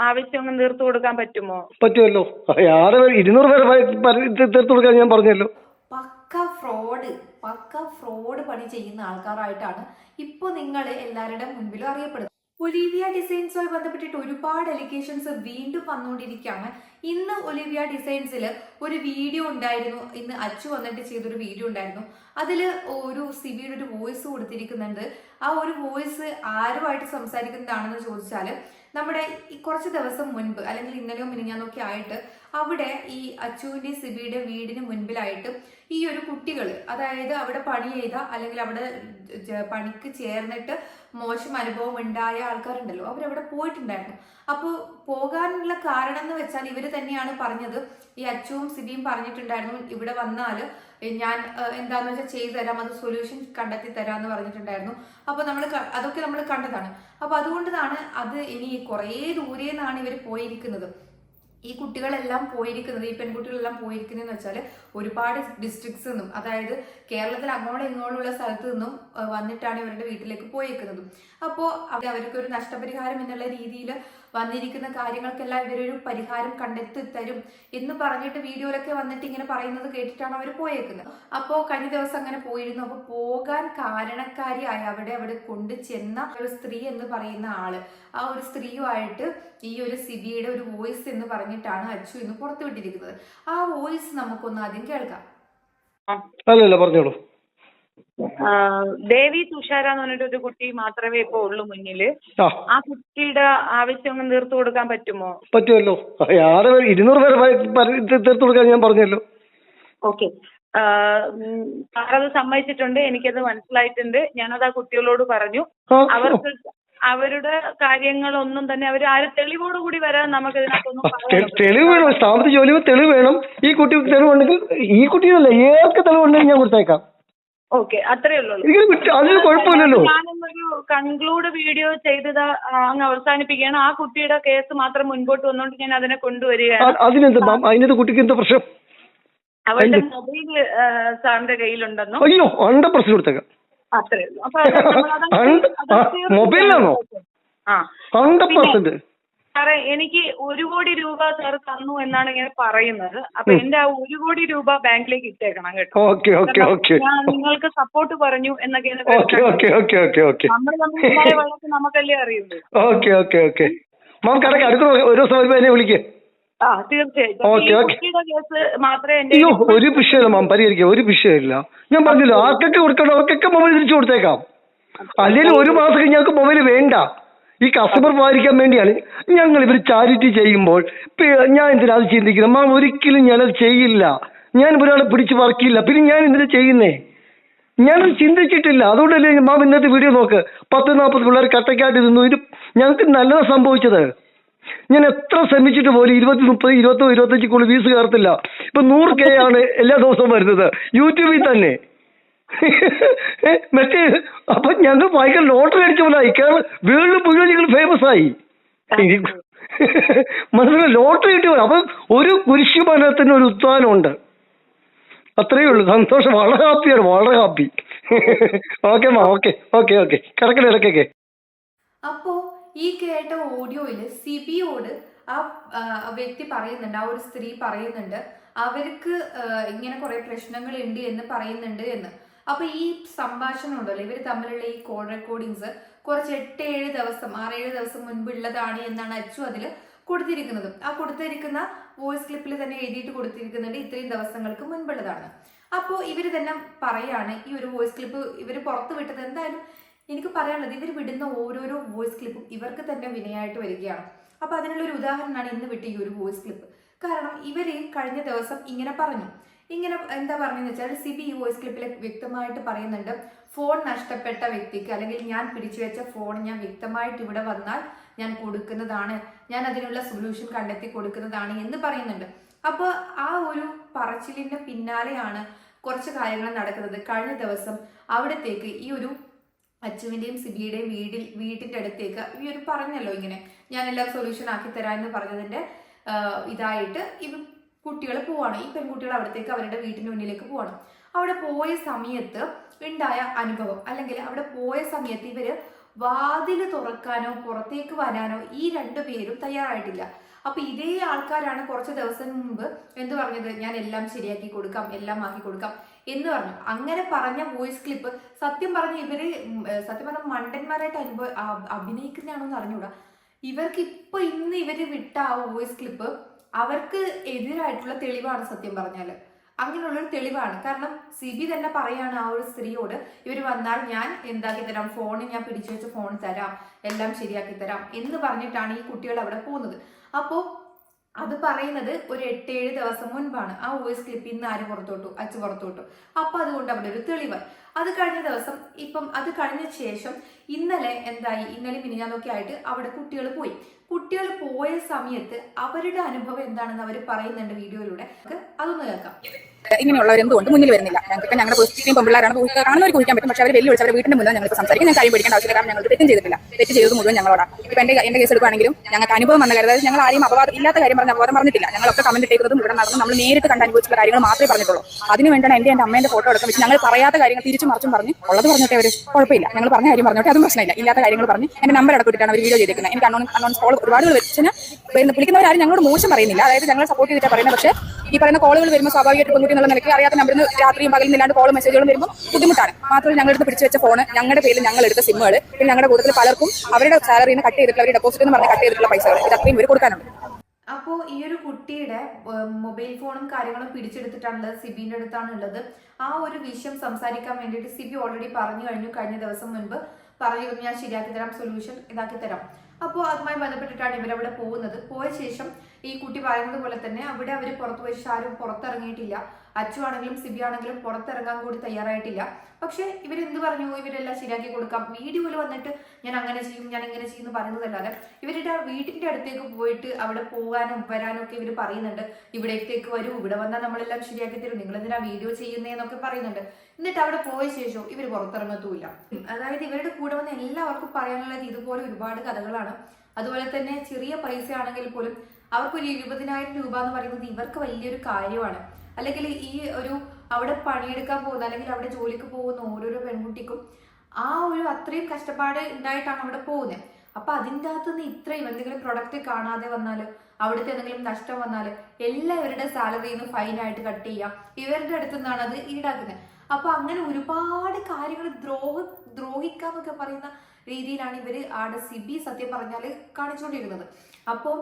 ആവശ്യം തീർത്തു കൊടുക്കാൻ പറ്റുമോ? പറ്റുമല്ലോ. 200 പേരെ തീർത്തു കൊടുക്കാൻ ഞാൻ പറഞ്ഞല്ലോ. പക്ക ഫ്രോഡ് പണി ചെയ്യുന്ന ആൾക്കാരായിട്ടാണ് ഇപ്പൊ നിങ്ങൾ എല്ലാവരുടെ മുൻപിലും അറിയപ്പെടുന്നത്. ഒലിവിയ ഡിസൈൻസുമായി ബന്ധപ്പെട്ടിട്ട് ഒരുപാട് അലിഗേഷൻസ് വീണ്ടും വന്നുകൊണ്ടിരിക്കുകയാണ്. ഇന്ന് ഒലിവിയ ഡിസൈൻസിൽ ഒരു വീഡിയോ ഉണ്ടായിരുന്നു. ഇന്ന് അച്ചു വന്നിട്ട് ചെയ്തൊരു വീഡിയോ ഉണ്ടായിരുന്നു. അതിൽ ഒരു സിബിയുടെ ഒരു വോയിസ് കൊടുത്തിരിക്കുന്നുണ്ട്. ആ ഒരു വോയിസ് ആരുമായിട്ട് സംസാരിക്കുന്നതാണെന്ന് ചോദിച്ചാൽ നമ്മുടെ ഈ കുറച്ച് ദിവസം മുൻപ് അല്ലെങ്കിൽ ഇന്നലെയോ മിനിഞ്ഞാന്നൊക്കെ ആയിട്ട് അവിടെ ഈ അച്ചുവിന്റെ സിബിയുടെ വീടിന് മുൻപിലായിട്ട് ഈ ഒരു കുട്ടികൾ, അതായത് അവിടെ പണി ചെയ്ത അല്ലെങ്കിൽ അവിടെ പണിക്ക് ചേർന്നിട്ട് മോശം അനുഭവം ഉണ്ടായ ആൾക്കാരുണ്ടല്ലോ, അവരവിടെ പോയിട്ടുണ്ടായിരുന്നു. അപ്പോൾ പോകാനുള്ള കാരണം എന്ന് വെച്ചാൽ ഇവര് തന്നെയാണ് പറഞ്ഞത്. ഈ അച്ചുവും സിബിയും പറഞ്ഞിട്ടുണ്ടായിരുന്നു, ഇവിടെ വന്നാൽ ഞാൻ എന്താന്ന് വെച്ചാൽ ചെയ്തു തരാം, അത് സൊല്യൂഷൻ കണ്ടെത്തി തരാമെന്ന് പറഞ്ഞിട്ടുണ്ടായിരുന്നു. അപ്പോൾ അതൊക്കെ നമ്മൾ കണ്ടതാണ്. അപ്പോൾ അതുകൊണ്ടാണ് അത് ഇനി കുറേ ദൂരെ നിന്നാണ് ഇവർ പോയിരിക്കുന്നത്. ഈ കുട്ടികളെല്ലാം പോയിരിക്കുന്നത്, ഈ പെൺകുട്ടികളെല്ലാം പോയിരിക്കുന്നതെന്ന് വെച്ചാൽ ഒരുപാട് ഡിസ്ട്രിക്ട്സിൽ നിന്നും, അതായത് കേരളത്തിൽ അങ്ങോളം ഇങ്ങോട്ടുള്ള സ്ഥലത്ത് നിന്നും വന്നിട്ടാണ് ഇവരുടെ വീട്ടിലേക്ക് പോയിരിക്കുന്നത്. അപ്പോൾ അവർക്കൊരു നഷ്ടപരിഹാരം എന്നുള്ള രീതിയിൽ വന്നിരിക്കുന്ന കാര്യങ്ങൾക്കെല്ലാം ഇവരൊരു പരിഹാരം കണ്ടെത്തി തരും എന്ന് പറഞ്ഞിട്ട് വീഡിയോയിലൊക്കെ വന്നിട്ട് ഇങ്ങനെ പറയുന്നത് കേട്ടിട്ടാണ് അവർ പോയേക്കുന്നത്. അപ്പോൾ കഴിഞ്ഞ ദിവസം അങ്ങനെ പോയിരുന്നു. അപ്പോൾ പോകാൻ കാരണക്കാരിയായ അവിടെ കൊണ്ടു ചെന്ന ഒരു സ്ത്രീ എന്ന് പറയുന്ന ആള്, ആ ഒരു സ്ത്രീയുമായിട്ട് ഈ ഒരു സിബിയുടെ ഒരു വോയിസ് എന്ന് പറഞ്ഞിട്ടാണ് അച്ചു ഇന്ന് പുറത്തുവിട്ടിരിക്കുന്നത്. ആ വോയിസ് നമുക്കൊന്ന് ആദ്യം കേൾക്കാം. അല്ലല്ല, പറഞ്ഞോളൂ. ദേവി തുഷാര എന്ന് പറഞ്ഞിട്ട് ഒരു കുട്ടി മാത്രമേ ഇപ്പൊ ഉള്ളൂ മുന്നില്. ആ കുട്ടിയുടെ ആവശ്യം തീർത്തു കൊടുക്കാൻ പറ്റുമോ? പറ്റുമല്ലോ. 200 പേരെ തീർത്തു കൊടുക്കാൻ ഞാൻ പറഞ്ഞല്ലോ. ഓക്കെ, സാറത് സമ്മതിച്ചിട്ടുണ്ട്, എനിക്കത് മനസ്സിലായിട്ടുണ്ട്. ഞാനത് ആ കുട്ടികളോട് പറഞ്ഞു. അവർക്ക് അവരുടെ കാര്യങ്ങളൊന്നും തന്നെ അവർ ആരും തെളിവോടുകൂടി വരാൻ നമുക്ക് ഇതിനകത്തൊന്നും തെളിവ് വേണം. സ്ഥാപനത്തിൽ ജോലി തെളിവ് വേണം. ഈ കുട്ടി തെളിവുണ്ടെങ്കിൽ, ഈ കുട്ടിയല്ല ഏതൊക്കെ തെളിവുണ്ടെങ്കിൽ ഞാൻ കൊടുത്തേക്കാം. ഓക്കെ, അത്രേ ഉള്ളൂ. അതിന് കുഴപ്പമില്ലല്ലോ. ഞാനൊരു കൺക്ലൂഡ് വീഡിയോ ചെയ്തത് അങ്ങ് അവസാനിപ്പിക്കുകയാണ്. ആ കുട്ടിയുടെ കേസ് മാത്രം മുൻപോട്ട് വന്നുകൊണ്ട് ഞാൻ അതിനെ കൊണ്ടുവരികയാണ്. അതിനെന്ത് കുട്ടിക്ക് എന്താ പ്രശ്നം? അവരുടെ മൊബൈൽ സാറിന്റെ കയ്യിലുണ്ടെന്നോ? അയ്യോ, 100% കൊടുത്തേക്കാം. അത്രേ ഉള്ളൂ. അപ്പൊ മൊബൈലിലാണോ? 100%. സാറേ, എനിക്ക് 1 കോടി രൂപ സാർ തന്നു എന്നാണ് ഇങ്ങനെ പറയുന്നത്. അപ്പൊ എന്റെ ആ 1 കോടി രൂപ ബാങ്കിലേക്ക് ഇട്ടേക്കണം കേട്ടോ. ഞാൻ നിങ്ങൾക്ക് സപ്പോർട്ട് പറഞ്ഞു എന്നൊക്കെയാണ്. നമ്മൾ തമ്മിലുണ്ടായ വഴക്ക് നമുക്കല്ലേ അറിയുള്ളൂ. തീർച്ചയായിട്ടും കേസ് മാത്രമേ ഒരു വിഷയമില്ല മാം, പരിഹരിക്കാം. ഒരു വിഷയമില്ല. ഞാൻ പറഞ്ഞല്ലോ, ആർക്കൊക്കെ കൊടുക്കണം അവർക്കൊക്കെ മൊബൈൽ തിരിച്ചു കൊടുത്തേക്കാം. അല്ലെങ്കിൽ 1 മാസം ഞങ്ങൾക്ക് മൊബൈൽ വേണ്ട. ഈ കസ്റ്റമർ പാലിക്കാൻ വേണ്ടിയാണ് ഞങ്ങൾ ഇവർ ചാരിറ്റി ചെയ്യുമ്പോൾ. ഞാൻ എന്തിനാ അത് ചിന്തിക്കുന്നത് മാം? ഒരിക്കലും ഞാനത് ചെയ്യില്ല. ഞാൻ ഒരാളെ പിടിച്ച് വർക്കില്ല. പിന്നെ ഞാൻ എന്തിനാ ചെയ്യുന്നേ? ഞാനത് ചിന്തിച്ചിട്ടില്ല. അതുകൊണ്ടല്ലേ മാം ഇന്നത്തെ വീഡിയോ നോക്ക്. 10-40 പിള്ളേർ കട്ടക്കായിട്ട് നിന്നു. ഇത് ഞങ്ങൾക്ക് നല്ലതാണ് സംഭവിച്ചത്. ഞാൻ എത്ര ശ്രമിച്ചിട്ട് പോലും 20, 30, 20, 25 ഫീസ് കയറത്തില്ല. ഇപ്പൊ 100K ആണ് എല്ലാ ദിവസവും വരുന്നത് യൂട്യൂബിൽ തന്നെ. മറ്റേ അപ്പൊ ഞങ്ങൾ ഭയങ്കര ലോട്ടറി അടിച്ച പോലെ ആയി. കേരളം വേൾഡ് മുഴുവൻ ഞങ്ങൾ ഫേമസ് ആയി. മനസ്സിലായി, ലോട്ടറി കിട്ടിയ പോലെ. അപ്പൊ ഒരു കുരിശുമരത്തിന് ഒരു ഉത്ഥാനമുണ്ട്. അത്രയേ ഉള്ളൂ. സന്തോഷം. വളരെ ഹാപ്പിയാണ്, വളരെ ഹാപ്പി. ഓക്കെ മാ, ഓക്കെ കിടക്കല ഇടയ്ക്കൊക്കെ. അപ്പോ ഈ കേട്ട ഓഡിയോയില് സിബിയോട് ആ വ്യക്തി പറയുന്നുണ്ട്, ആ ഒരു സ്ത്രീ പറയുന്നുണ്ട്, അവർക്ക് ഇങ്ങനെ കുറെ പ്രശ്നങ്ങൾ ഉണ്ട് എന്ന് പറയുന്നുണ്ട് എന്ന്. അപ്പൊ ഈ സംഭാഷണം ഉണ്ടല്ലോ, ഇവർ തമ്മിലുള്ള ഈ കോൾ റെക്കോർഡിങ്സ് കുറച്ച് 6-7 ദിവസം മുൻപുള്ളതാണ് എന്നാണ് അച്ചു അതിൽ കൊടുത്തിരിക്കുന്നത്. ആ കൊടുത്തിരിക്കുന്ന വോയിസ് ക്ലിപ്പിൽ തന്നെ എഴുതിയിട്ട് കൊടുത്തിരിക്കുന്നുണ്ട് ഇത്രയും ദിവസങ്ങൾക്ക് മുൻപുള്ളതാണ്. അപ്പോൾ ഇവർ തന്നെ പറയാണ്, ഈ ഒരു വോയിസ് ക്ലിപ്പ് ഇവർ പുറത്തു വിട്ടത് എന്തായാലും എനിക്ക് പറയാനുള്ളത്, ഇവർ വിടുന്ന ഓരോരോ വോയിസ് ക്ലിപ്പും ഇവർക്ക് തന്നെ വിനയായിട്ട് വരികയാണ്. അപ്പൊ അതിനുള്ള ഒരു ഉദാഹരണമാണ് ഇന്ന് വിട്ട ഈ ഒരു വോയിസ് ക്ലിപ്പ്. കാരണം ഇവര് കഴിഞ്ഞ ദിവസം ഇങ്ങനെ പറഞ്ഞു. ഇങ്ങനെ എന്താ പറഞ്ഞെന്ന് വെച്ചാൽ, സിബി ഈ വോയിസ് ക്ലിപ്പിൽ വ്യക്തമായിട്ട് പറയുന്നുണ്ട്, ഫോൺ നഷ്ടപ്പെട്ട വ്യക്തിക്ക് അല്ലെങ്കിൽ ഞാൻ പിടിച്ചു വെച്ച ഫോൺ ഞാൻ വ്യക്തമായിട്ട് ഇവിടെ വന്നാൽ ഞാൻ കൊടുക്കുന്നതാണ്, ഞാൻ അതിനുള്ള സൊല്യൂഷൻ കണ്ടെത്തി കൊടുക്കുന്നതാണ് എന്ന് പറയുന്നുണ്ട്. അപ്പോൾ ആ ഒരു പറച്ചിലിന്റെ പിന്നാലെയാണ് കുറച്ച് കാര്യങ്ങൾ നടക്കുന്നത്. കഴിഞ്ഞ ദിവസം അവിടത്തേക്ക് ഈ ഒരു അച്ചുവിന്റെയും സിബിയുടെയും വീട്ടിന്റെ അടുത്തേക്ക് ഈ ഒരു പറഞ്ഞല്ലോ, ഇങ്ങനെ ഞാൻ എല്ലാം സൊല്യൂഷൻ ആക്കി തരാമെന്ന് പറഞ്ഞതിന്റെ ഇതായിട്ട് ഇവ കുട്ടികൾ പോവാണ്. ഈ പെൺകുട്ടികൾ അവിടത്തേക്ക് അവരുടെ വീട്ടിന്റെ മുന്നിലേക്ക് പോവാണ്. അവിടെ പോയ സമയത്ത് ഉണ്ടായ അനുഭവം, അല്ലെങ്കിൽ അവിടെ പോയ സമയത്ത് ഇവര് വാതില് തുറക്കാനോ പുറത്തേക്ക് വരാനോ ഈ രണ്ടുപേരും തയ്യാറായിട്ടില്ല. അപ്പൊ ഇതേ ആൾക്കാരാണ് കുറച്ച് ദിവസം മുമ്പ് എന്ത് പറഞ്ഞത്, ഞാൻ എല്ലാം ശരിയാക്കി കൊടുക്കാം, എല്ലാം ആക്കി കൊടുക്കാം എന്ന് പറഞ്ഞു. അങ്ങനെ പറഞ്ഞ വോയിസ് ക്ലിപ്പ് സത്യം പറഞ്ഞ മണ്ടന്മാരായിട്ട് അഭിനയിക്കുന്നതാണോന്ന് അറിഞ്ഞൂടാ. ഇവർക്ക് ഇന്ന് ഇവര് വിട്ട ആ വോയിസ് ക്ലിപ്പ് അവർക്ക് എതിരായിട്ടുള്ള തെളിവാണ്. സത്യം പറഞ്ഞാല് അങ്ങനെയുള്ളൊരു തെളിവാണ്. കാരണം സിബി തന്നെ പറയാണ് ആ ഒരു സ്ത്രീയോട്, ഇവര് വന്നാൽ ഞാൻ എന്താക്കി തരാം, ഫോണിൽ ഞാൻ പിടിച്ചു വെച്ച ഫോൺ തരാം, എല്ലാം ശരിയാക്കി തരാം എന്ന് പറഞ്ഞിട്ടാണ് ഈ കുട്ടികൾ അവിടെ പോകുന്നത്. അപ്പോ അത് പറയുന്നത് ഒരു 8-7 ദിവസം മുൻപാണ്. ആ വോയിസ് ക്ലിപ്പ് ഇന്ന് ആര് പുറത്തോട്ടു, അച്ഛൻ പുറത്തോട്ടു. അപ്പൊ അതുകൊണ്ട് അവിടെ ഒരു തെളിവ്. അത് കഴിഞ്ഞ ദിവസം അത് കഴിഞ്ഞ ശേഷം ഇന്നലെ മിനിഞ്ഞാന്നൊക്കെ ആയിട്ട് അവിടെ കുട്ടികൾ പോയി. കുട്ടികൾ പോയ സമയത്ത് അവരുടെ അനുഭവം എന്താണെന്ന് അവർ പറയുന്നുണ്ട് വീഡിയോയിലൂടെ. അതൊന്ന് കേൾക്കാം. ഇങ്ങനെയുള്ളവർ എന്തുകൊണ്ട് മുന്നിൽ വരുന്നില്ല? ഞങ്ങൾക്ക് ഞങ്ങളുടെ പോസിറ്റീവ് പെൺപിള്ളേരാണ്, കാണുന്നവർക്ക് കുഴിക്കാൻ പറ്റും. പക്ഷേ അവർ വെല്ലുവിളിച്ച് അവരുടെ വീട്ടിന്റെ മുന്നിൽ ഞങ്ങൾക്ക് സംസാരിക്കും. ഞാൻ കാര്യം പഠിക്കേണ്ട ആവശ്യമില്ല. കാരണം ഞങ്ങൾ തെറ്റും ചെയ്തിട്ടില്ല. തെറ്റ് ചെയ്തത് മുഴുവൻ ഞങ്ങളോടാണ്. ഇപ്പൊ എന്റെ കേസ് എടുക്കുകയാണെങ്കിലും ഞങ്ങൾക്ക് അനുഭവം വന്ന കാര്യം, അതായത് ഞങ്ങൾ ആരെയും അപവാദം ഇല്ലാത്ത കാര്യം അപവാദം പറഞ്ഞിട്ടില്ല. ഞങ്ങളൊക്കെ കമന്റ് ഇട്ടേക്കുന്നതും ഇവിടെ നടന്ന് നമ്മൾ നേരിട്ട് കണ്ട് അനുഭവിച്ചുള്ള കാര്യങ്ങൾ മാത്രമേ പറഞ്ഞിട്ടുള്ളൂ. അതിന് വേണ്ടിയാണ് എന്റെ അമ്മേന്റെ ഫോട്ടോ എടുക്കാൻ വെച്ച് ഞങ്ങൾ പറയാത്ത കാര്യങ്ങൾ തിരിച്ചു മറിച്ചും പറഞ്ഞ് ഉള്ളത് പറഞ്ഞിട്ട് അവർ കുഴപ്പമില്ല. ഞങ്ങൾ പറഞ്ഞ കാര്യം പറഞ്ഞോട്ടെ, അതും പ്രശ്നമില്ല. ഇല്ലാത്ത കാര്യങ്ങൾ പറഞ്ഞ് എന്റെ നമ്പർ അടക്കിട്ടാണ് അവർ വീഡിയോ ചെയ്തിരിക്കുന്നത്. എനിക്ക് അൺനോൺ കോൾ ഒരുപാട് വെച്ച് വിളിക്കുന്നവരാരും ഞങ്ങളോട് മോശം പറയുന്നില്ല. അതായത് ഞങ്ങൾ സപ്പോർട്ട് ചെയ്തിട്ടാണ് പറയുന്നത്. പക്ഷേ ഈ പറയുന്ന കോളുകൾ വരുമ്പോൾ സ്വാഭാവികമായിട്ട് പെൺകുട്ടി എന്നുള്ള നിലയ്ക്ക് അറിയാത്ത നമ്പറിൽ നിന്ന് രാത്രിയും പകലും ഇല്ലാണ്ട് കോളും മെസ്സേജുകളും വരുമ്പോൾ ബുദ്ധിമുട്ടാണ്. മാത്രമല്ല ഞങ്ങളെടുത്ത് പിടിച്ചു വെച്ച ഫോണ്, ഞങ്ങളുടെ പേരിൽ ഞങ്ങൾ എടുത്ത സിമ്മുകൾ, പിന്നെ ഞങ്ങളുടെ കൂട്ടത്തിൽ പലർക്കും അവരുടെ സാലറിയിൽ നിന്ന് കട്ട് ചെയ്തിട്ടുള്ള അവർ ഡെപ്പോസിറ്റ് എന്ന് പറഞ്ഞ് കട്ട് ചെയ്തിട്ടുള്ള പൈസകൾ, ഇത് അത്രയും ഇവർ കൊടുക്കാനുണ്ട്. അപ്പോൾ ഈ ഒരു കുട്ടിയുടെ മൊബൈൽ ഫോണും കാര്യങ്ങളും പിടിച്ചെടുത്തിട്ടാണുള്ളത്, സിബിന്റെ അടുത്താണ് ഉള്ളത്. ആ ഒരു വിഷയം സംസാരിക്കാൻ വേണ്ടിയിട്ട് സിബി ഓൾറെഡി പറഞ്ഞു കഴിഞ്ഞു. കഴിഞ്ഞ ദിവസം മുൻപ് പറഞ്ഞിരുന്നു, ഞാൻ ശരിയാക്കി തരാം, സൊല്യൂഷൻ ഇതാക്കി തരാം. അപ്പോൾ അതുമായി ബന്ധപ്പെട്ടിട്ടാണ് ഇവരവിടെ പോകുന്നത്. പോയ ശേഷം ഈ കുട്ടി പറയുന്നത് പോലെ തന്നെ അവിടെ അവർ പുറത്തു പോയി ആരും പുറത്തിറങ്ങിയിട്ടില്ല. അച്ചു ആണെങ്കിലും സിബി ആണെങ്കിലും പുറത്തിറങ്ങാൻ കൂടി തയ്യാറായിട്ടില്ല. പക്ഷെ ഇവരെന്ത് പറഞ്ഞു, ഇവരെല്ലാം ശരിയാക്കി കൊടുക്കാം, വീഡിയോയിൽ വന്നിട്ട് ഞാൻ അങ്ങനെ ചെയ്യും, ഞാൻ ഇങ്ങനെ ചെയ്യുന്നു പറയുന്നതല്ലാതെ ഇവരുടെ വീട്ടിന്റെ അടുത്തേക്ക് പോയിട്ട് അവിടെ പോകാനും വരാനും ഒക്കെ ഇവർ പറയുന്നുണ്ട്. ഇവിടേക്ക് വരൂ, ഇവിടെ വന്നാൽ നമ്മളെല്ലാം ശരിയാക്കി തരും, നിങ്ങൾ എന്തിനാ വീഡിയോ ചെയ്യുന്നതെന്നൊക്കെ പറയുന്നുണ്ട്. എന്നിട്ട് അവിടെ പോയ ശേഷം ഇവർ പുറത്തിറങ്ങത്തുമില്ല. അതായത് ഇവരുടെ കൂടെ വന്ന എല്ലാവർക്കും പറയാനുള്ളത് ഇതുപോലെ ഒരുപാട് കഥകളാണ്. അതുപോലെ തന്നെ ചെറിയ പൈസ ആണെങ്കിൽ പോലും അവർക്കൊരു 20,000 രൂപ എന്ന് പറയുന്നത് ഇവർക്ക് വലിയൊരു കാര്യമാണ്. അല്ലെങ്കിൽ ഈ ഒരു അവിടെ പണിയെടുക്കാൻ പോകുന്ന അല്ലെങ്കിൽ അവിടെ ജോലിക്ക് പോകുന്ന ഓരോരോ പെൺകുട്ടിക്കും ആ ഒരു അത്രയും കഷ്ടപ്പാട് ഉണ്ടായിട്ടാണ് അവിടെ പോകുന്നത്. അപ്പൊ അതിൻ്റെ അകത്തുനിന്ന് ഇത്രയും എന്തെങ്കിലും പ്രൊഡക്റ്റ് കാണാതെ വന്നാല്, അവിടുത്തെ എന്തെങ്കിലും നഷ്ടം വന്നാല് എല്ലാം ഇവരുടെ സാലറിയിൽ നിന്ന് ഫൈനായിട്ട് കട്ട് ചെയ്യാം. ഇവരുടെ അടുത്തു നിന്നാണ് അത് ഈടാക്കുന്നത്. അപ്പൊ അങ്ങനെ ഒരുപാട് കാര്യങ്ങൾ ദ്രോഹിക്കാന്നൊക്കെ പറയുന്ന രീതിയിലാണ് ഇവര് ആടെ സിബി സത്യം പറഞ്ഞാല് കാണിച്ചുകൊണ്ടിരുന്നത്. അപ്പോൾ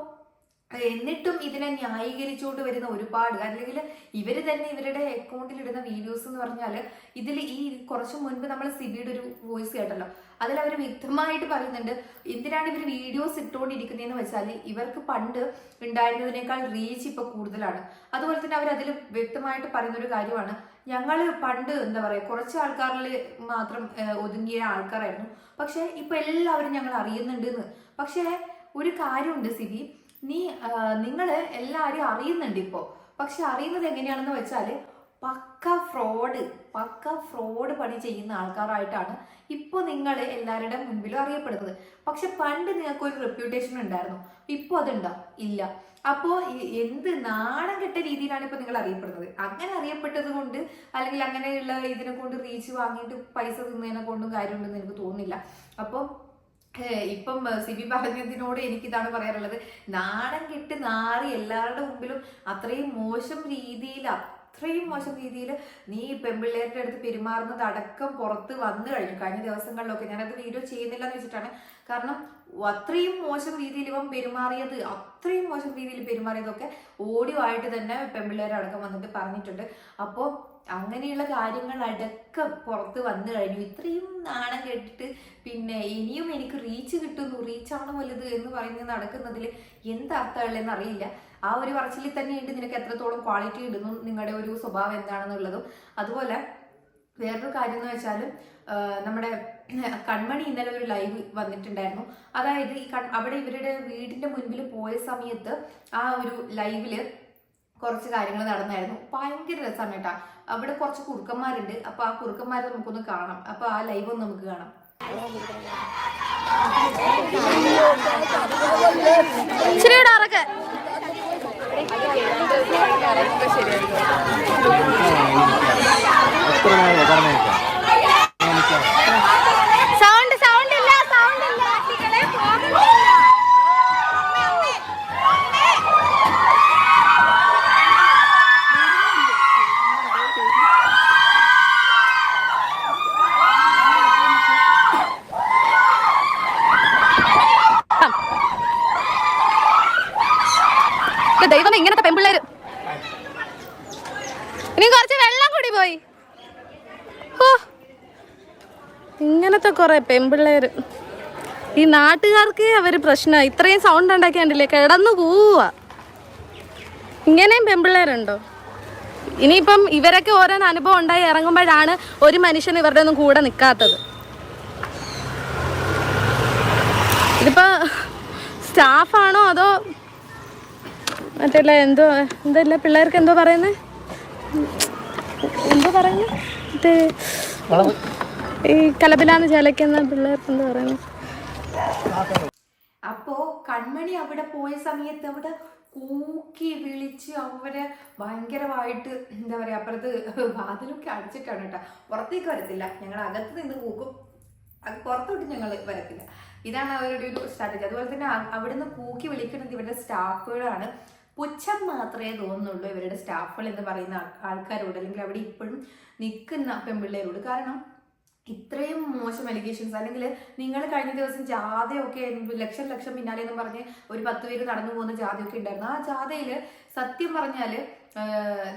എന്നിട്ടും ഇതിനെ ന്യായീകരിച്ചുകൊണ്ട് വരുന്ന ഒരുപാട്, അല്ലെങ്കിൽ ഇവര് തന്നെ ഇവരുടെ അക്കൗണ്ടിൽ ഇടുന്ന വീഡിയോസ് എന്ന് പറഞ്ഞാല് ഇതിൽ ഈ കുറച്ചു മുൻപ് നമ്മൾ സിബിയുടെ ഒരു വോയിസ് കേട്ടല്ലോ, അതിൽ അവർ വ്യക്തമായിട്ട് പറയുന്നുണ്ട് എന്തിനാണ് ഇവർ വീഡിയോസ് ഇട്ടുകൊണ്ടിരിക്കുന്നതെന്ന് വെച്ചാൽ ഇവർക്ക് പണ്ട് ഉണ്ടായിരുന്നതിനേക്കാൾ റീച്ച് ഇപ്പൊ കൂടുതലാണ്. അതുപോലെ തന്നെ അവർ അതിൽ വ്യക്തമായിട്ട് പറയുന്ന ഒരു കാര്യമാണ്, ഞങ്ങൾ പണ്ട് എന്താ പറയാ കുറച്ച് ആൾക്കാരിൽ മാത്രം ഒതുങ്ങിയ ആൾക്കാരായിരുന്നു, പക്ഷെ ഇപ്പൊ എല്ലാവരും ഞങ്ങൾ അറിയുന്നുണ്ട്. പക്ഷെ ഒരു കാര്യമുണ്ട് സിബി, നിങ്ങള് എല്ലാവരും അറിയുന്നുണ്ട് ഇപ്പോ. പക്ഷെ അറിയുന്നത് എങ്ങനെയാണെന്ന് വെച്ചാല് പക്ക ഫ്രോഡ് പണി ചെയ്യുന്ന ആൾക്കാരായിട്ടാണ് ഇപ്പൊ നിങ്ങൾ എല്ലാവരുടെ മുൻപിലും അറിയപ്പെടുന്നത്. പക്ഷെ പണ്ട് നിങ്ങൾക്ക് ഒരു റെപ്യൂട്ടേഷൻ ഉണ്ടായിരുന്നു, ഇപ്പൊ അതുണ്ടോ? ഇല്ല. അപ്പോ എന്ത് നാണം കെട്ട രീതിയിലാണ് ഇപ്പൊ നിങ്ങൾ അറിയപ്പെടുന്നത്. അങ്ങനെ അറിയപ്പെട്ടത് കൊണ്ട് അല്ലെങ്കിൽ അങ്ങനെയുള്ള ഇതിനെ കൊണ്ട് റീച്ച് വാങ്ങിയിട്ട് പൈസ തിന്നതിനെ കൊണ്ടും കാര്യമുണ്ടെന്ന് എനിക്ക് തോന്നുന്നില്ല. അപ്പം ഇപ്പം സിബി പറഞ്ഞതിനോട് എനിക്കിതാണ് പറയാനുള്ളത്, നാണം കെട്ട് നാറി എല്ലാവരുടെ മുമ്പിലും അത്രയും മോശം രീതിയിൽ നീ പെൺപിള്ളേരുടെ അടുത്ത് പെരുമാറുന്നത് അടക്കം പുറത്ത് വന്നു കഴിഞ്ഞു കഴിഞ്ഞ ദിവസങ്ങളിലൊക്കെ. ഞാനത് വീഡിയോ ചെയ്യുന്നില്ല എന്ന് വെച്ചിട്ടാണ്. കാരണം അത്രയും മോശം രീതിയിൽ ഇവൻ പെരുമാറിയത്, അത്രയും മോശം രീതിയിൽ പെരുമാറിയതൊക്കെ ഓഡിയോ ആയിട്ട് തന്നെ പെൺപിള്ളേരടക്കം വന്നിട്ട് പറഞ്ഞിട്ടുണ്ട്. അപ്പോൾ അങ്ങനെയുള്ള കാര്യങ്ങൾ അടക്കം പുറത്ത് വന്നു കഴിഞ്ഞു. ഇത്രയും നാണം കേട്ടിട്ട് പിന്നെ ഇനിയും എനിക്ക് റീച്ച് കിട്ടുന്നു, റീച്ചാണ് വലുത് എന്ന് പറയുന്നത് നടക്കുന്നതിൽ എന്തർത്ഥമുള്ളതെന്ന് അറിയില്ല. ആ ഒരു പറച്ചിലിൽ തന്നെയുണ്ട് നിനക്ക് എത്രത്തോളം ക്വാളിറ്റി ഇടുന്നു, നിങ്ങളുടെ ഒരു സ്വഭാവം എന്താണെന്നുള്ളതും. അതുപോലെ വേറൊരു കാര്യം എന്ന് വെച്ചാൽ നമ്മുടെ കൺമണി ഇന്നലെ ഒരു ലൈവ് വന്നിട്ടുണ്ടായിരുന്നു. അതായത് അവിടെ ഇവരുടെ വീടിന്റെ മുൻപിൽ പോയ സമയത്ത് ആ ഒരു ലൈവില് കുറച്ച് കാര്യങ്ങൾ നടന്നായിരുന്നു. ഭയങ്കര രസമാണ് കേട്ടാ. അവിടെ കുറച്ച് കുറുക്കന്മാരുണ്ട്. അപ്പൊ ആ കുറുക്കന്മാരെ നമുക്കൊന്ന് കാണാം. അപ്പൊ ആ ലൈവ് ഒന്ന് നമുക്ക് കാണാം. സൗണ്ട് ഇല്ല. ദൈവം ഇങ്ങനത്തെ പെമ്പിള്ളേര്. ഇനി കുറച്ച് വെള്ളം കൂടി പോയി. ഓ ഇങ്ങനത്തെ കുറെ പെമ്പിള്ളേര് ഈ നാട്ടുകാർക്ക് അവര് പ്രശ്നമായി. ഇത്രയും സൗണ്ട് ഉണ്ടാക്കിയാണ്ടില്ലേ കിടന്നു പോവുക. ഇങ്ങനെയും പെമ്പിള്ളേരുണ്ടോ? ഇനിയിപ്പം ഇവരൊക്കെ ഓരോന്ന് അനുഭവം ഉണ്ടായി ഇറങ്ങുമ്പോഴാണ് ഒരു മനുഷ്യൻ ഇവരുടെ ഒന്നും കൂടെ നിൽക്കാത്തത്. ഇതിപ്പോ സ്റ്റാഫാണോ അതോ മറ്റേ എന്തല്ല പിള്ളേർക്ക് എന്തോ പറയുന്നേ, എന്തോ പറയുന്നു മറ്റേ ഈ കലപിലാന്ന് ചലക്കുന്ന പിള്ളേർക്ക് എന്തോ പറയുന്നു. അപ്പോ കൺമണി അവിടെ പോയ സമയത്ത് അവിടെ കൂക്കി വിളിച്ച് അവരെ ഭയങ്കരമായിട്ട് എന്താ പറയാ, അപ്പുറത്ത് വാതിലൊക്കെ അടിച്ചിട്ടാണ് കേട്ടോ. പുറത്തേക്ക് വരത്തില്ല, ഞങ്ങൾ അകത്ത് നിന്ന് കൂക്കും, അത് പുറത്തോട്ട് ഞങ്ങൾ വരത്തില്ല. ഇതാണ് അവരുടെ ഒരു സ്ട്രാറ്റജി. അതുപോലെ തന്നെ അവിടുന്ന് കൂക്കി വിളിക്കുന്നത് ഇവരുടെ സ്റ്റാഫുകളാണ്. പുച്ഛം മാത്രമേ തോന്നുന്നുള്ളൂ ഇവരുടെ സ്റ്റാഫുകൾ എന്ന് പറയുന്ന ആൾക്കാരോട്, അല്ലെങ്കിൽ അവിടെ ഇപ്പോഴും നിൽക്കുന്ന പെൺപിള്ളേരോട്. കാരണം ഇത്രയും മോശം അലിഗേഷൻസ്, അല്ലെങ്കിൽ നിങ്ങൾ കഴിഞ്ഞ ദിവസം ജാഥയൊക്കെ ലക്ഷം പിന്നാലെ എന്ന് പറഞ്ഞ് ഒരു 10 പേര് നടന്നു പോകുന്ന ജാഥയൊക്കെ ഉണ്ടായിരുന്നു. ആ ജാഥയിൽ സത്യം പറഞ്ഞാൽ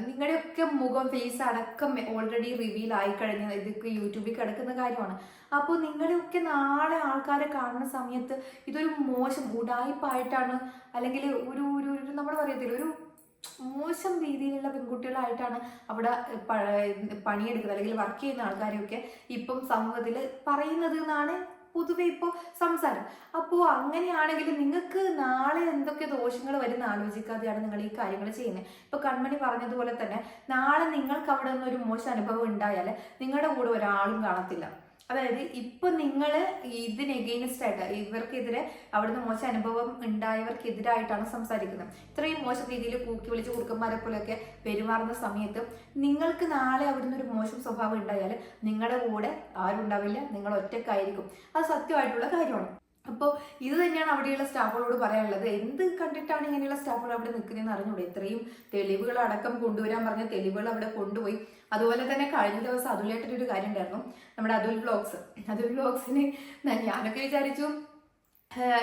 നിങ്ങളുടെയൊക്കെ മുഖം ഫേസ് അടക്കം ഓൾറെഡി റിവീൽ ആയി കഴിഞ്ഞ ഇതൊക്കെ യൂട്യൂബിൽ കിടക്കുന്ന കാര്യമാണ്. അപ്പോൾ നിങ്ങളെയൊക്കെ നാളെ ആൾക്കാരെ കാണുന്ന സമയത്ത് ഇതൊരു മോശം ഉടായ്പായിട്ടാണ്, അല്ലെങ്കിൽ ഒരു നമ്മൾ പറയത്തില്ല, ഒരു മോശം രീതിയിലുള്ള പെൺകുട്ടികളായിട്ടാണ് അവിടെ പണിയെടുക്കുന്നത് അല്ലെങ്കിൽ വർക്ക് ചെയ്യുന്ന ആൾക്കാരെയൊക്കെ ഇപ്പം സമൂഹത്തിൽ പറയുന്നത് എന്നാണ് പൊതുവെ ഇപ്പോൾ സംസാരം. അപ്പോൾ അങ്ങനെയാണെങ്കിൽ നിങ്ങൾക്ക് നാളെ എന്തൊക്കെ ദോഷങ്ങൾ വരുന്ന ആലോചിക്കാതെയാണ് നിങ്ങൾ ഈ കാര്യങ്ങൾ ചെയ്യുന്നത്. ഇപ്പോൾ കൺമണി പറഞ്ഞതുപോലെ തന്നെ നാളെ നിങ്ങൾക്ക് അവിടെ നിന്നൊരു മോശം അനുഭവം ഉണ്ടായാൽ നിങ്ങളുടെ കൂടെ ഒരാളും കാണത്തില്ല. അതായത് ഇപ്പൊ നിങ്ങൾ ഇതിന് എഗെയിൻസ്റ്റ് ആയിട്ട് ഇവർക്കെതിരെ അവിടുന്ന് മോശം അനുഭവം ഉണ്ടായവർക്കെതിരായിട്ടാണ് സംസാരിക്കുന്നത്. ഇത്രയും മോശം രീതിയിൽ കൂക്കി വിളിച്ച് കുറുക്കന്മാരെ പോലെയൊക്കെ പെരുമാറുന്ന സമയത്ത് നിങ്ങൾക്ക് നാളെ അവിടുന്ന് ഒരു മോശം സ്വഭാവം ഉണ്ടായാൽ നിങ്ങളുടെ കൂടെ ആരും ഉണ്ടാവില്ല, നിങ്ങൾ ഒറ്റക്കായിരിക്കും. അത് സത്യമായിട്ടുള്ള കാര്യമാണ്. അപ്പോൾ ഇത് തന്നെയാണ് അവിടെയുള്ള സ്റ്റാഫുകളോട് പറയാനുള്ളത്. എന്ത് കണ്ടിട്ടാണ് ഇങ്ങനെയുള്ള സ്റ്റാഫുകൾ അവിടെ നിൽക്കുന്നതെന്ന് അറിഞ്ഞൂടെ? ഇത്രയും തെളിവുകൾ അടക്കം കൊണ്ടുവരാൻ പറഞ്ഞ തെളിവുകൾ അവിടെ കൊണ്ടുപോയി. അതുപോലെ തന്നെ കഴിഞ്ഞ ദിവസം അതുലേട്ടൻ്റെ ഒരു കാര്യം ഉണ്ടായിരുന്നു, നമ്മുടെ അതുൽ വ്ലോഗ്സിന് ഞാനൊക്കെ വിചാരിച്ചു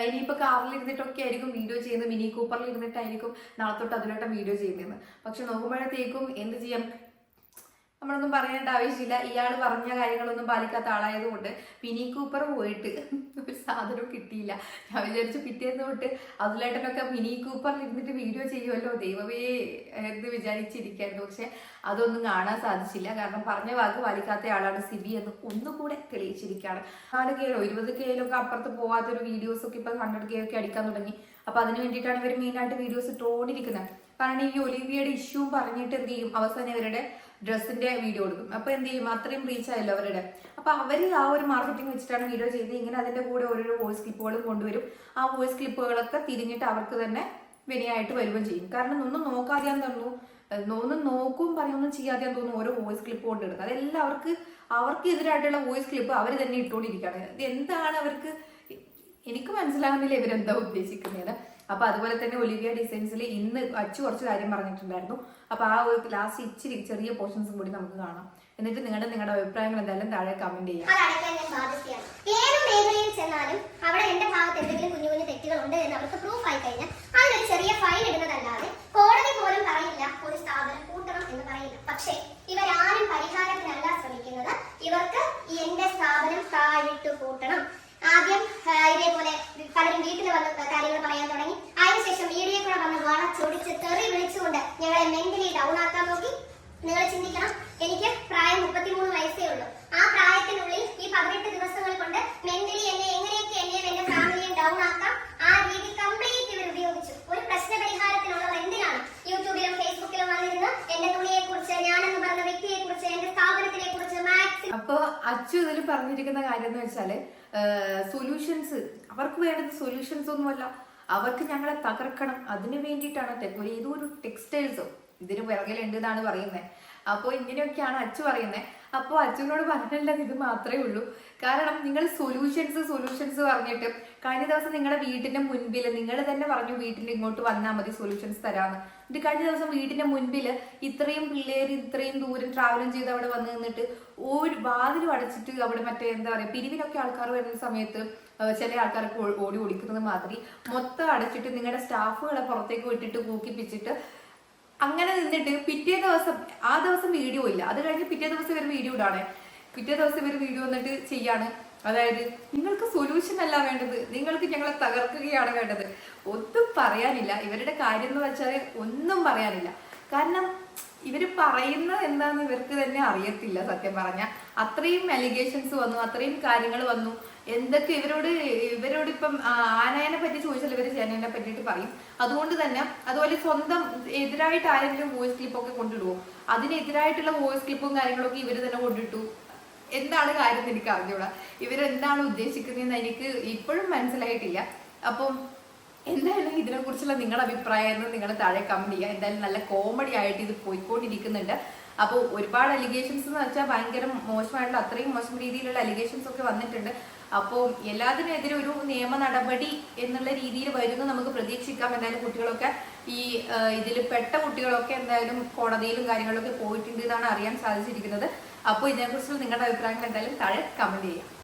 ഇനിയിപ്പോൾ കാറിൽ ഇരുന്നിട്ടൊക്കെ ആയിരിക്കും വീഡിയോ ചെയ്യുന്നത്, മിനി കൂപ്പറിൽ ഇരുന്നിട്ടായിരിക്കും നാളെ തൊട്ട് അതുലേട്ടൻ വീഡിയോ ചെയ്യുന്നത്. പക്ഷെ നോക്കുമ്പോഴത്തേക്കും എന്ത് ചെയ്യാം, നമ്മളൊന്നും പറയേണ്ട ആവശ്യമില്ല. ഇയാൾ പറഞ്ഞ കാര്യങ്ങളൊന്നും പാലിക്കാത്ത ആളായതുകൊണ്ട് മിനി കൂപ്പർ പോയിട്ട് ഒരു സാധനവും കിട്ടിയില്ല. ഞാൻ വിചാരിച്ചു പിറ്റേന്ന് തൊട്ട് അതുലേട്ടനൊക്കെ മിനി കൂപ്പറിൽ ഇരുന്നിട്ട് വീഡിയോ ചെയ്യുമല്ലോ ദൈവമേ എന്ന് വിചാരിച്ചിരിക്കായിരുന്നു. പക്ഷെ അതൊന്നും കാണാൻ സാധിച്ചില്ല. കാരണം പറഞ്ഞ വാക്ക് പാലിക്കാത്ത ആളാണ് സിബി എന്ന് ഒന്നുകൂടെ തെളിയിച്ചിരിക്കുകയാണ്. 4K 20K അപ്പുറത്ത് പോകാത്തൊരു വീഡിയോസൊക്കെ ഇപ്പം 100K ഒക്കെ അടിക്കാൻ തുടങ്ങി. അപ്പോൾ അതിന് വേണ്ടിയിട്ടാണ് ഇവർ മെയിനായിട്ട് വീഡിയോസ് ഇട്ടുകൊണ്ടിരിക്കുന്നത്. കാരണം ഈ ഒലിവിയയുടെ ഇഷ്യൂ പറഞ്ഞിട്ട് എന്ത് ചെയ്യും, അവസാനം ഇവരുടെ ഡ്രസ്സിന്റെ വീഡിയോ എടുക്കും. അപ്പൊ എന്ത് ചെയ്യും, അത്രയും റീച്ച് ആയല്ലോ അവരുടെ. അപ്പൊ അവര് ആ ഒരു മാർക്കറ്റിംഗ് വെച്ചിട്ടാണ് വീഡിയോ ചെയ്ത് ഇങ്ങനെ അതിന്റെ കൂടെ ഓരോരോ വോയിസ് ക്ലിപ്പുകളും കൊണ്ടുവരും. ആ വോയിസ് ക്ലിപ്പുകളൊക്കെ തിരിഞ്ഞിട്ട് അവർക്ക് തന്നെ വിനയായിട്ട് വരുകയും ചെയ്യും. കാരണം ഒന്നും നോക്കാതെയാൻ തോന്നുന്നു, ഒന്നും നോക്കും പറയൊന്നും ചെയ്യാതെയാൻ തോന്നുന്നു ഓരോ വോയിസ് ക്ലിപ്പ് കൊണ്ട് എടുക്കുക. അതെല്ലാം അവർക്ക് എതിരായിട്ടുള്ള വോയിസ് ക്ലിപ്പ് അവർ തന്നെ ഇട്ടുകൊണ്ടിരിക്കുകയാണ്. ഇത് എന്താണ് അവർക്ക്, എനിക്ക് മനസ്സിലാകുന്നില്ല ഇവരെന്താ ഉദ്ദേശിക്കുന്നത്. അപ്പൊ അതുപോലെ തന്നെ ഒലിവിയ ഡിസൈൻസിൽ ഇന്ന് അച്ചു കുറച്ച് കാര്യം പറഞ്ഞിട്ടുണ്ടായിരുന്നു. അപ്പൊ ആ ഒരു ലാസ്റ്റ് ഇച്ചിരി ചെറിയ പോർഷൻസും കൂടി നമുക്ക് കാണാം. എന്നിട്ട് നിങ്ങളുടെ അഭിപ്രായങ്ങൾ എന്തായാലും താഴെ കമന്റ് ചെയ്യാം. ഏത് മേഖലയിൽ ചെന്നാലും അവിടെ എന്റെ ഭാഗത്ത് എന്തെങ്കിലും കുഞ്ഞു കുഞ്ഞു തെറ്റുകൾ ഉണ്ട് എന്ന് അവർക്ക് പ്രൂഫ് ആയി കഴിഞ്ഞാൽ അതിനൊരു ചെറിയ ഫൈൻ ഇടുന്നതല്ലാതെ കോടതി പോലും പറയില്ല ഒരു സ്ഥാപനം കൂട്ടണം എന്ന് പറയില്ല. പക്ഷേ ഇവരാരും പരിഹാരത്തിനല്ല ശ്രമിക്കുന്നത്. ഇവർക്ക് എന്റെ സ്ഥാപനം താഴിട്ടു കൂട്ടണം. ആദ്യം ഇതേപോലെ പലരും വീട്ടിൽ വന്ന് കാര്യങ്ങൾ പറയാൻ തുടങ്ങി. അതിനുശേഷം വീഡിയോ കൂടെ വന്ന് വളച്ചൊടിച്ച് തെറി വിളിച്ചുകൊണ്ട് ഞങ്ങളെ മെന്റലി ഡൗൺ ആക്കാൻ നോക്കി. നിങ്ങൾ ചിന്തിക്കണം, എനിക്ക് പ്രായം 33 വയസ്സേ ഉള്ളൂ. ആ പ്രായത്തിനുള്ളിൽ ഈ 18 ദിവസങ്ങൾ കൊണ്ട് മെന്റലി എങ്ങനെയൊക്കെ എന്നെയും എന്റെ ഫാമിലിയും ഡൗൺ ആക്കാം ആ രീതി കംപ്ലീറ്റ് ഇവർ ഉപയോഗിച്ചു. ഒരു പ്രശ്ന പരിഹാരത്തിനുള്ളവർ എന്തിനാണ് യൂട്യൂബിലും ഫേസ്ബുക്കിലും വന്നിരുന്ന് എന്റെ തുണിയെ കുറിച്ച്, ഞാനെന്ന് പറഞ്ഞ വ്യക്തിയെ കുറിച്ച്, എന്റെ സ്ഥാപനത്തിനെ കുറിച്ച് മാക്സിമം. അപ്പൊ അച്ചു ഇതിൽ പറഞ്ഞിരിക്കുന്ന കാര്യം എന്ന് വെച്ചാല് സൊല്യൂഷൻസ് അവർക്ക് വേണ്ടത് സൊല്യൂഷൻസ് ഒന്നുമല്ല, അവർക്ക് ഞങ്ങളെ തകർക്കണം. അതിനു വേണ്ടിയിട്ടാണ് ഏതോ ഒരു ടെക്സ്റ്റൈൽസോ ഇതിന് പിറകിലുണ്ട് എന്നാണ് പറയുന്നത്. അപ്പോൾ ഇങ്ങനെയൊക്കെയാണ് അച്ചു പറയുന്നത്. അപ്പോൾ അച്ഛനോട് പറഞ്ഞിട്ടുള്ളത് ഇത് മാത്രമേ ഉള്ളൂ. കാരണം നിങ്ങൾ സൊല്യൂഷൻസ് പറഞ്ഞിട്ട് കഴിഞ്ഞ ദിവസം നിങ്ങളുടെ വീട്ടിന്റെ മുൻപിൽ നിങ്ങൾ തന്നെ പറഞ്ഞു വീട്ടിൽ ഇങ്ങോട്ട് വന്നാൽ മതി സൊല്യൂഷൻസ് തരാമെന്ന്. ഇത് കഴിഞ്ഞ ദിവസം വീട്ടിന്റെ മുൻപിൽ ഇത്രയും പിള്ളേർ ഇത്രയും ദൂരം ട്രാവലും ചെയ്ത് അവിടെ വന്ന് നിന്നിട്ട് ഒരു വാതിലും അടച്ചിട്ട് അവിടെ മറ്റേ എന്താ പറയുക പിരിവിനൊക്കെ ആൾക്കാർ വരുന്ന സമയത്ത് ചില ആൾക്കാർക്ക് ഓടി ഓടിക്കുന്നത് മാതിരി മൊത്തം അടച്ചിട്ട് നിങ്ങളുടെ സ്റ്റാഫുകളെ പുറത്തേക്ക് വിട്ടിട്ട് കൂക്കിപ്പിച്ചിട്ട് അങ്ങനെ നിന്നിട്ട് പിറ്റേ ദിവസം ആ ദിവസം വീഡിയോ ഇല്ല, അത് കഴിഞ്ഞ് പിറ്റേ ദിവസം ഇവർ വീഡിയോ ഇടാണ്. പിറ്റേ ദിവസം ഇവർ വീഡിയോ വന്നിട്ട് ചെയ്യാണ്, അതായത് നിങ്ങൾക്ക് സൊല്യൂഷൻ അല്ല വേണ്ടത്, നിങ്ങൾക്ക് ഞങ്ങളെ തകർക്കുകയാണ് വേണ്ടത്. ഒന്നും പറയാനില്ല. ഇവരുടെ കാര്യം എന്ന് വെച്ചാൽ ഒന്നും പറയാനില്ല. കാരണം ഇവർ പറയുന്നത് എന്താന്ന് ഇവർക്ക് തന്നെ അറിയത്തില്ല. സത്യം പറഞ്ഞാൽ അത്രയും അലിഗേഷൻസ് വന്നു, അത്രയും കാര്യങ്ങൾ വന്നു. എന്തൊക്കെ ഇവരോട് ഇപ്പം ആനയെ പറ്റി ചോദിച്ചാൽ ഇവർ ചേനയെ പറ്റിയിട്ട് പറയും. അതുകൊണ്ട് തന്നെ അതുപോലെ സ്വന്തം എതിരായിട്ട് ആരെങ്കിലും വോയിസ് ക്ലിപ്പൊക്കെ കൊണ്ടിടുവോ, അതിനെതിരായിട്ടുള്ള വോയിസ് ക്ലിപ്പും കാര്യങ്ങളൊക്കെ ഇവർ തന്നെ കൊണ്ടിട്ടു. എന്താണ് കാര്യം എന്ന് എനിക്ക് അറിഞ്ഞൂടാ. ഇവരെന്താണ് ഉദ്ദേശിക്കുന്നതെന്ന് എനിക്ക് ഇപ്പോഴും മനസ്സിലായിട്ടില്ല. അപ്പം എന്തായാലും ഇതിനെക്കുറിച്ചുള്ള നിങ്ങളുടെ അഭിപ്രായം നിങ്ങൾ താഴെ കമന്റ് ചെയ്യുക. എന്തായാലും നല്ല കോമഡി ആയിട്ട് ഇത് പോയിക്കൊണ്ടിരിക്കുന്നുണ്ട്. അപ്പോൾ ഒരുപാട് അലിഗേഷൻസ് എന്ന് വെച്ചാൽ ഭയങ്കര മോശമായിട്ടുള്ള അത്രയും മോശം രീതിയിലുള്ള അലിഗേഷൻസ് ഒക്കെ വന്നിട്ടുണ്ട്. അപ്പോൾ എല്ലാത്തിനെതിരെ ഒരു നിയമ നടപടി എന്നുള്ള രീതിയിൽ വരുന്നു നമുക്ക് പ്രതീക്ഷിക്കാം. എന്തായാലും കുട്ടികളൊക്കെ ഇതിൽ പെട്ട കുട്ടികളൊക്കെ എന്തായാലും കോടതിയിലും കാര്യങ്ങളൊക്കെ പോയിട്ടുണ്ട് എന്നാണ് അറിയാൻ സാധിച്ചിരിക്കുന്നത്. അപ്പോൾ ഇതിനെക്കുറിച്ചുള്ള നിങ്ങളുടെ അഭിപ്രായങ്ങൾ എന്തായാലും താഴെ കമന്റ് ചെയ്യുക.